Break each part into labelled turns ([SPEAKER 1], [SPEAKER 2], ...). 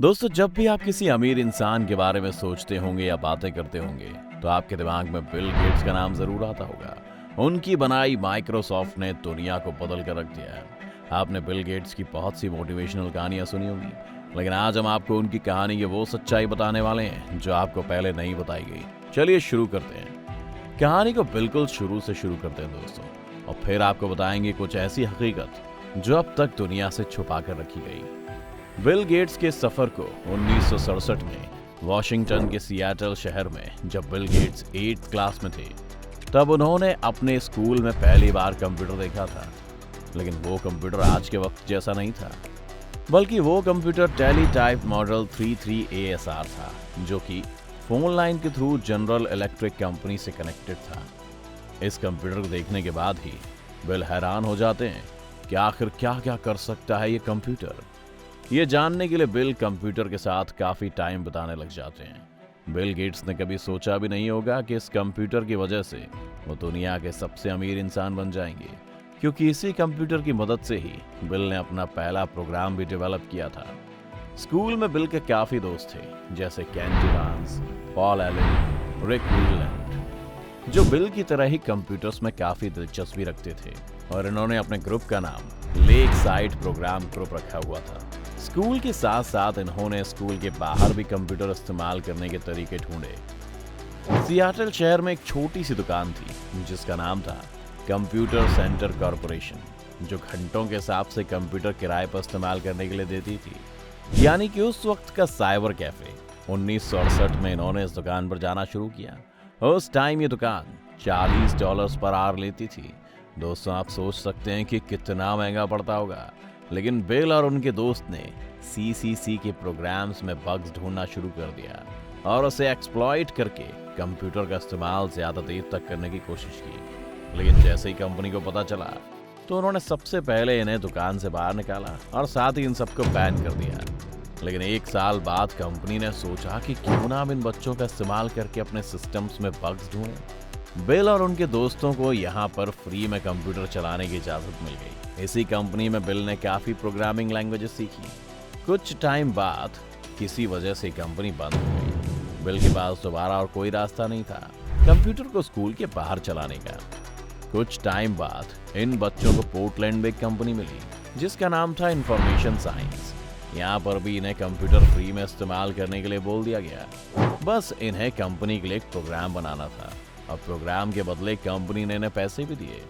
[SPEAKER 1] दोस्तों, जब भी आप किसी अमीर इंसान के बारे में सोचते होंगे या बातें करते होंगे तो आपके दिमाग में बिल गेट्स का नाम जरूर आता होगा। उनकी बनाई माइक्रोसॉफ्ट ने दुनिया को बदल कर रख दिया है। आपने बिल गेट्स की बहुत सी मोटिवेशनल कहानियां सुनी होंगी, लेकिन आज हम आपको उनकी कहानी की वो सच्चाई बताने वाले हैं जो आपको पहले नहीं बताई गई। चलिए शुरू करते हैं। कहानी को बिल्कुल शुरू से शुरू करते हैं दोस्तों, और फिर आपको बताएंगे कुछ ऐसी हकीकत जो अब तक दुनिया से छुपा कर रखी गई। बिल गेट्स के सफर को 1967 में वॉशिंगटन के सियाटल शहर में जब बिल गेट्स 8th क्लास में थे, तब उन्होंने अपने स्कूल में पहली बार कंप्यूटर देखा था। लेकिन वो कंप्यूटर आज के वक्त जैसा नहीं था, बल्कि वो कंप्यूटर टेलीटाइप मॉडल 33 ASR था, जो कि फोन लाइन के थ्रू जनरल इलेक्ट्रिक कंपनी से कनेक्टेड था। इस कंप्यूटर को देखने के बाद ही बिल हैरान हो जाते हैं कि आखिर क्या क्या कर सकता है ये कंप्यूटर। ये जानने के लिए बिल कंप्यूटर के साथ काफी टाइम बिताने लग जाते हैं। बिल गेट्स ने कभी सोचा भी नहीं होगा कि इस कंप्यूटर की वजह से वो दुनिया के सबसे अमीर इंसान बन जाएंगे, क्योंकि इसी कंप्यूटर की मदद से ही बिल ने अपना पहला प्रोग्राम भी डेवलप किया था। स्कूल में बिल के काफी दोस्त थे, जैसे केंट इवांस, पॉल एलन, रिक वीलैंड, जो बिल की तरह ही कंप्यूटर्स में काफी दिलचस्पी रखते थे, और इन्होंने अपने ग्रुप का नाम लेक साइड प्रोग्राम ग्रुप रखा हुआ था। स्कूल के साथ साथ इन्होंने स्कूल के बाहर भी कंप्यूटर इस्तेमाल करने के तरीके ढूंढे। सियाटल शहर में एक छोटी सी दुकान थी जिसका नाम था कंप्यूटर सेंटर कॉरपोरेशन, जो घंटों के हिसाब से कंप्यूटर किराए पर इस्तेमाल करने के लिए देती थी, यानी कि उस वक्त का साइबर कैफे। 1968 में इन्होंने इस दुकान पर जाना शुरू किया। उस टाइम ये दुकान $40 पर आवर लेती थी। दोस्तों, आप सोच सकते हैं कि कितना महंगा पड़ता होगा, लेकिन बिल और उनके दोस्त ने CCC के प्रोग्राम्स में बग्स ढूंढना शुरू कर दिया और उसे एक्सप्लॉइट करके कंप्यूटर का इस्तेमाल ज्यादा देर तक करने की कोशिश की। लेकिन जैसे ही कंपनी को पता चला तो उन्होंने सबसे पहले इन्हें दुकान से बाहर निकाला और साथ ही इन सबको बैन कर दिया। लेकिन 1 साल बाद कंपनी ने सोचा कि क्यों ना हम इन बच्चों का इस्तेमाल करके अपने सिस्टम्स में बग्स ढूंढें। बिल और उनके दोस्तों को यहाँ पर फ्री में कंप्यूटर चलाने की इजाजत मिल गई। इसी कंपनी में बिल ने काफी प्रोग्रामिंग लैंग्वेजेस सीखी। कुछ टाइम बाद किसी वजह से कंपनी बंद हो गई। बिल के पास दोबारा और कोई रास्ता नहीं था कंप्यूटर को स्कूल के बाहर चलाने का। कुछ टाइम बाद इन बच्चों को पोर्टलैंड में एक कंपनी मिली जिसका नाम था इंफॉर्मेशन साइंस। यहाँ पर भी इन्हें कंप्यूटर फ्री में इस्तेमाल करने के लिए बोल दिया गया। बस इन्हें कंपनी के लिए एक प्रोग्राम बनाना था। अब प्रोग्राम के बदले कंपनी ने इन्हें पैसे भी दिए।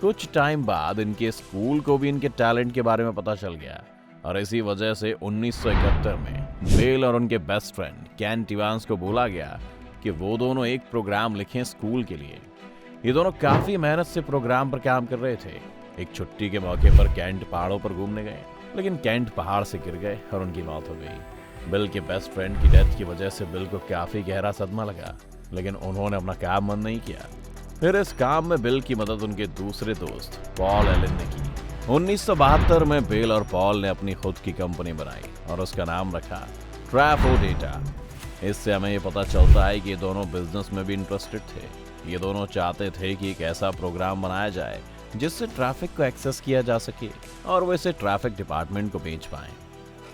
[SPEAKER 1] कुछ टाइम बाद इनके स्कूल को भी इनके टैलेंट के बारे में पता चल गया, और इसी वजह से 1971 में बिल और उनके बेस्ट फ्रेंड केंट इवांस को बोला गया कि वो दोनों एक प्रोग्राम लिखें स्कूल के लिए। ये दोनों काफी मेहनत से प्रोग्राम पर काम कर रहे थे। एक छुट्टी के मौके पर केंट पहाड़ों पर घूमने गए, लेकिन केंट पहाड़ से गिर गए और उनकी मौत हो गई। बिल के बेस्ट फ्रेंड की डेथ की वजह से बिल को काफी गहरा सदमा लगा, लेकिन उन्होंने अपना काम बंद नहीं किया। फिर इस काम में बिल की मदद उनके दूसरे दोस्त पॉल एलन ने की। 1972 में बिल और पॉल ने अपनी खुद की कंपनी बनाई और उसका नाम रखा ट्रैफो डेटा। इससे हमें ये पता चलता है कि ये दोनों बिजनेस में भी इंटरेस्टेड थे। ये दोनों चाहते थे कि एक ऐसा प्रोग्राम बनाया जाए जिससे ट्रैफिक को एक्सेस किया जा सके और वो इसे ट्रैफिक डिपार्टमेंट को बेच पाए।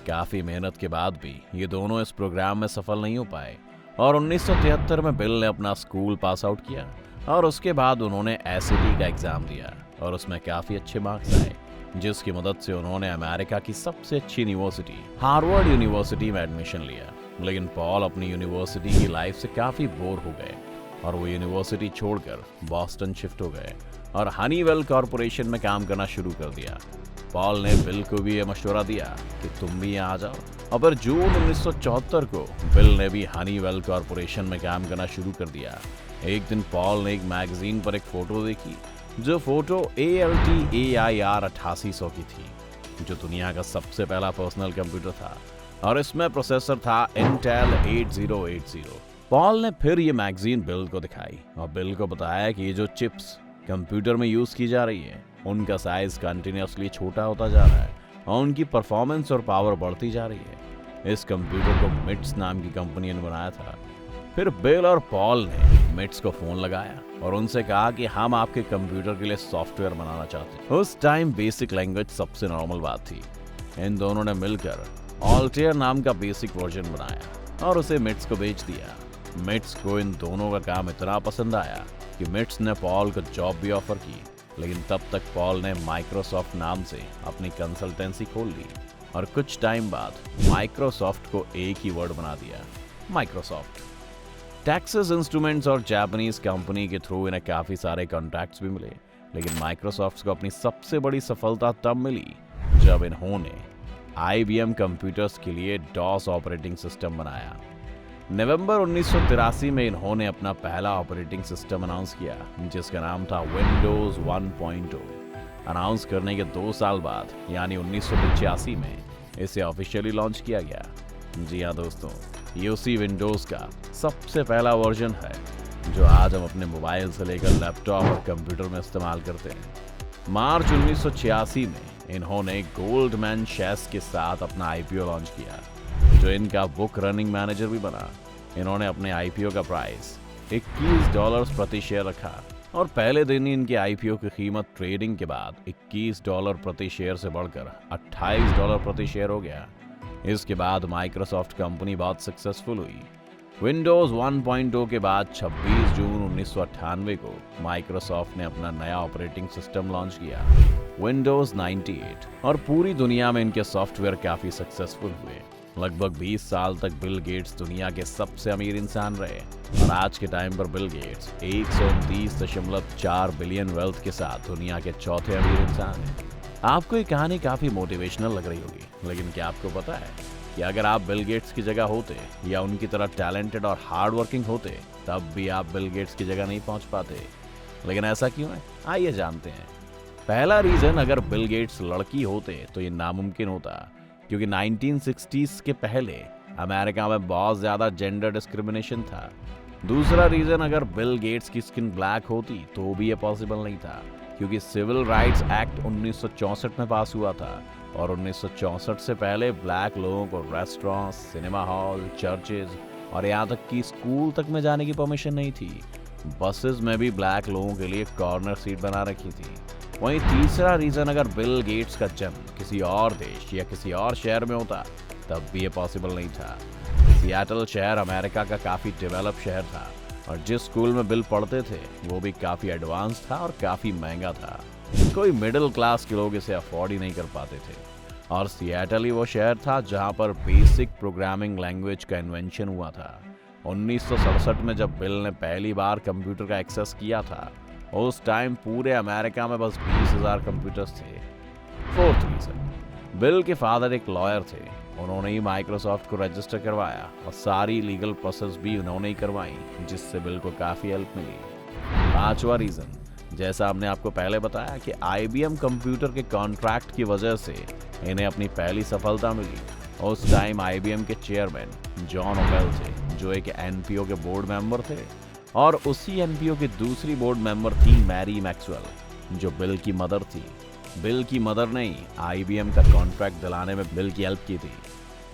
[SPEAKER 1] काफी मेहनत के बाद भी ये दोनों इस प्रोग्राम में सफल नहीं हो पाए, और 1973 में बिल ने अपना स्कूल पास आउट किया और उसके बाद उन्होंने SAT का एग्जाम दिया और उसमें काफी अच्छे मार्क्स आए, जिसकी मदद से उन्होंने अमेरिका की सबसे अच्छी यूनिवर्सिटी हार्वर्ड यूनिवर्सिटी में एडमिशन लिया। लेकिन पॉल अपनी यूनिवर्सिटी की लाइफ से काफी बोर हो गए और वो यूनिवर्सिटी छोड़कर बॉस्टन शिफ्ट हो गए और हनीवेल कॉरपोरेशन में काम करना शुरू कर दिया। पॉल ने बिल को भी यह मशवरा दिया कि तुम भी यहाँ आ जाओ, और फिर जून 1974 को बिल ने भी हनीवेल कॉरपोरेशन में काम करना शुरू कर दिया। एक दिन पॉल ने एक मैगजीन पर एक फोटो देखी, जो फोटो ALT-AIR 8800 की थी, जो दुनिया का सबसे पहला पर्सनल कंप्यूटर था, और इसमें प्रोसेसर था Intel 8080। पॉल ने फिर ये मैगजीन बिल को दिखाई और बिल को बताया कि ये जो चिप्स कंप्यूटर में यूज की जा रही है उनका साइज कंटिन्यूअसली छोटा होता जा रहा है और उनकी परफॉर्मेंस और पावर बढ़ती जा रही है। इस कंप्यूटर को मिट्स नाम की कंपनी ने बनाया था। फिर बिल और पॉल ने मिट्स को फोन लगाया और उनसे कहा कि हम आपके कंप्यूटर के लिए सॉफ्टवेयर बनाना चाहते हैं। उस टाइम बेसिक लैंग्वेज सबसे नॉर्मल बात थी। इन दोनों ने मिलकर ऑल्टेयर नाम का बेसिक वर्जन बनाया और उसे मिट्स को बेच दिया। मिट्स को इन दोनों का काम इतना पसंद आया कि मिट्स ने पॉल को जॉब भी ऑफर की, लेकिन तब तक पॉल ने माइक्रोसॉफ्ट नाम से अपनी कंसल्टेंसी खोल ली और कुछ टाइम बाद माइक्रोसॉफ्ट को एक ही वर्ड बना दिया, माइक्रोसॉफ्ट। टेक्सास इंस्ट्रूमेंट्स और जापानीज कंपनी के थ्रू इन्हें काफी सारे कॉन्ट्रैक्ट्स भी मिले, लेकिन माइक्रोसॉफ्ट को अपनी सबसे बड़ी सफलता तब मिली जब इन्होंने IBM कंप्यूटर्स के लिए डॉस ऑपरेटिंग सिस्टम बनाया। नवंबर 1983 में इन्होंने अपना पहला ऑपरेटिंग सिस्टम अनाउंस किया, जिसका नाम था विंडोज 1.0। अनाउंस करने के 2 साल बाद यानी 1985 में इसे ऑफिशियली लॉन्च किया गया। जी हाँ दोस्तों, ये उसी विंडोज का सबसे पहला वर्जन है जो आज हम अपने मोबाइल से लेकर लैपटॉप और कंप्यूटर में इस्तेमाल करते हैं। मार्च 1986 में इन्होंने गोल्डमैन शेस के साथ अपना IPO लॉन्च किया, जो इनका बुक रनिंग मैनेजर भी बना। इन्होंने अपने IPO का प्राइस $21 प्रति शेयर रखा और पहले दिन ही इनके IPO की कीमत ट्रेडिंग के बाद $21 प्रति शेयर से बढ़कर $28 प्रति शेयर हो गया। इसके बाद माइक्रोसॉफ्ट कंपनी बहुत सक्सेसफुल हुई। विंडोज 1.0 के बाद 26 जून 1998 को माइक्रोसॉफ्ट ने अपना नया ऑपरेटिंग सिस्टम लॉन्च किया, विंडोज 98, और पूरी दुनिया में इनके सॉफ्टवेयर काफी सक्सेसफुल हुए। लगभग 20 साल तक बिल गेट्स दुनिया के सबसे अमीर इंसान रहे और आज के टाइम पर बिल गेट्स 129.4 बिलियन वेल्थ के साथ दुनिया के चौथे अमीर इंसान हैं। आपको ये कहानी काफी मोटिवेशनल लग रही होगी, लेकिन क्या आपको पता है कि अगर आप बिल गेट्स की जगह होते या उनकी तरह टैलेंटेड और हार्ड वर्किंग होते, तब भी आप बिल गेट्स की जगह नहीं पहुंच पाते। लेकिन ऐसा क्यों है, आइए जानते हैं। पहला रीजन, अगर बिल गेट्स लड़की होते तो ये नामुमकिन होता, क्योंकि 1960s के पहले अमेरिका में बहुत ज्यादा जेंडर डिस्क्रिमिनेशन था। दूसरा रीजन, अगर बिल गेट्स की स्किन ब्लैक होती तो भी ये पॉसिबल नहीं था, क्योंकि सिविल राइट्स एक्ट 1964 में पास हुआ था और 1964 से पहले ब्लैक लोगों को रेस्टोरेंट, सिनेमा हॉल, चर्चेज और यहाँ तक कि स्कूल तक में जाने की परमिशन नहीं थी। बसेस में भी ब्लैक लोगों के लिए कॉर्नर सीट बना रखी थी। वहीं तीसरा रीजन, अगर बिल गेट्स का जन्म किसी और देश या किसी और शहर में होता, तब भी ये पॉसिबल नहीं था। सिएटल शहर अमेरिका का काफी डेवलप शहर था और जिस स्कूल में बिल पढ़ते थे वो भी काफी एडवांस था और काफी महंगा था। कोई मिडिल क्लास के लोग इसे अफोर्ड ही नहीं कर पाते थे। और सिएटल ही वो शहर था जहां पर बेसिक प्रोग्रामिंग लैंग्वेज का इन्वेंशन हुआ था। 1967 में जब बिल ने पहली बार कंप्यूटर का एक्सेस किया था, उस टाइम पूरे अमेरिका में बस 20,000 कंप्यूटर्स थे। फोर्थ रीजन, बिल के फादर एक लॉयर थे। उन्होंने ही माइक्रोसॉफ्ट को रजिस्टर करवाया और सारी लीगल प्रोसेस भी उन्होंने ही करवाई, जिससे बिल को काफी हेल्प मिली। पांचवा रीजन, जैसा हमने आपको पहले बताया कि IBM कंप्यूटर के कॉन्ट्रैक्ट की वजह से इन्हें अपनी पहली सफलता मिली। उस टाइम IBM के चेयरमैन जॉन ओपेल थे, जो एक NPO के बोर्ड मेंबर थे, और उसी NPO की दूसरी बोर्ड मेंबर थी मैरी मैक्सवेल, जो बिल की मदर थी। बिल की मदर ने ही IBM का कॉन्ट्रैक्ट दिलाने में बिल की हेल्प की थी।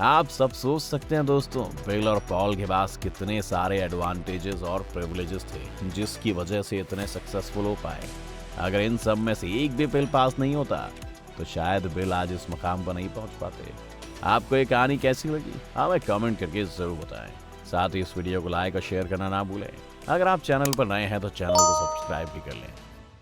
[SPEAKER 1] आप सब सोच सकते हैं दोस्तों, बिल और पॉल के पास कितने सारे एडवांटेजेस और प्रिविलेजेस थे, जिसकी वजह से इतने सक्सेसफुल हो पाए। अगर इन सब में से एक भी बिल पास नहीं होता, तो शायद बिल आज इस मुकाम पर नहीं पहुंच पाते। आपको ये कहानी कैसी लगी, हमें कमेंट करके जरूर बताएं। साथ ही इस वीडियो को लाइक और शेयर करना ना भूलें। अगर आप चैनल पर नए हैं तो चैनल को सब्सक्राइब भी कर लें।